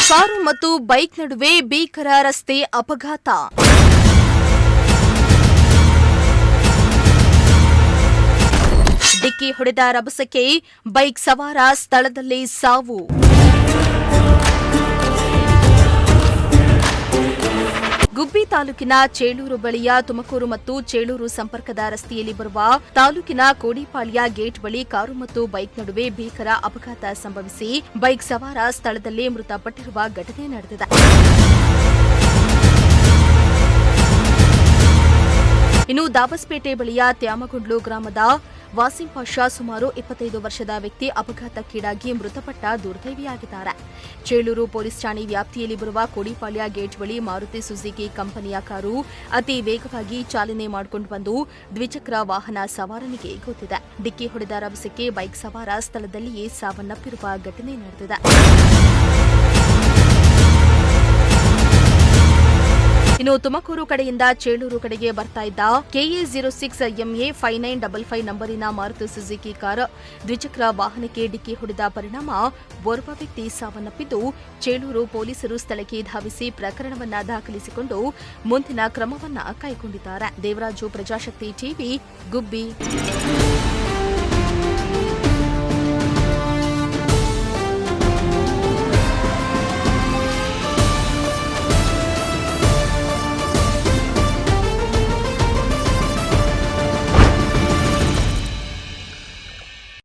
Car ಮತ್ತು bike ನಡುವೆ ಭೀಕರ ರಸ್ತೆ ಅಪಘಾತ. ಡಿಕ್ಕಿ ಹೊಡೆದ ರಭಸಕ್ಕೆ ಬೈಕ್ ಸವಾರ ಸ್ಥಳದಲ್ಲೇ ಸಾವು. ಗುಬ್ಬಿ ತಾಲೂಕಿನ ಚೇಳೂರು ಬಳಿಯ ತುಮಕೂರು ಮತ್ತು ಚೇಳೂರು ಸಂಪರ್ಕದ ರಸ್ತೆಯಲ್ಲಿ ಬರುವ ತಾಲೂಕಿನ ಕೋಡಿಪಾಳ್ಯ ಗೇಟ್ ಬಳಿ ಕಾರು ಮತ್ತು ಬೈಕ್ ನಡುವೆ ಭೀಕರ ಅಪಘಾತ ಸಂಭವಿಸಿ ಬೈಕ್ ಸವಾರ ಸ್ಥಳದಲ್ಲೇ ಮೃತಪಟ್ಟಿರುವ ಘಟನೆ ನಡೆದಿದೆ. ಇನ್ನು ದಾಬಸ್ಪೇಟೆ ಬಳಿಯ ತ್ಯಾಮಗುಂಡ್ಲು ಗ್ರಾಮದ ವಾಸಿಂ ಪಾಷಾ ಸುಮಾರು 25 ವರ್ಷದ ವ್ಯಕ್ತಿ ಅಪಘಾತಕ್ಕೀಡಾಗಿ ಮೃತಪಟ್ಟ ದುರ್ದೈವಿಯಾಗಿದ್ದಾರೆ. ಚೇಳೂರು ಪೊಲೀಸ್ ಠಾಣೆ ವ್ಯಾಪ್ತಿಯಲ್ಲಿ ಬರುವ ಕೋಡಿಪಾಳ್ಯ ಗೇಟ್ ಬಳಿ ಮಾರುತಿ ಸುಜುಕಿ ಕಂಪನಿಯ ಕಾರು ಅತಿ ವೇಗವಾಗಿ ಚಾಲನೆ ಮಾಡಿಕೊಂಡು ಬಂದು ದ್ವಿಚಕ್ರ ವಾಹನ ಸವಾರನಿಗೆ ಗೊತ್ತಿದೆ. ಡಿಕ್ಕಿ ಹೊಡೆದ ರಭಸಕ್ಕೆ ಬೈಕ್ ಸವಾರ ಸ್ಥಳದಲ್ಲಿಯೇ ಸಾವನ್ನಪ್ಪಿರುವ ಘಟನೆ ನಡೆದಿದೆ. ಇನ್ನು ತುಮಕೂರು ಕಡೆಯಿಂದ ಚೇಳೂರು ಕಡೆಗೆ ಬರ್ತಾ ಇದ್ದ KA06MA5955 ನಂಬರಿನ ಮಾರುತಿ ಸುಜುಕಿ ಕಾರ್ ದ್ವಿಚಕ್ರ ವಾಹನಕ್ಕೆ ಡಿಕ್ಕಿ ಹೊಡೆದ ಪರಿಣಾಮ ಓರ್ವ ವ್ಯಕ್ತಿ ಸಾವನ್ನಪ್ಪಿದ್ದು, ಚೇಳೂರು ಪೊಲೀಸರು ಸ್ಥಳಕ್ಕೆ ಧಾವಿಸಿ ಪ್ರಕರಣವನ್ನ ದಾಖಲಿಸಿಕೊಂಡು ಮುಂದಿನ ಕ್ರಮವನ್ನ ಕೈಗೊಂಡಿದ್ದಾರೆ. ದೇವರಾಜು, ಪ್ರಜಾಶಕ್ತಿ ಟಿವಿ, ಗುಬ್ಬಿ.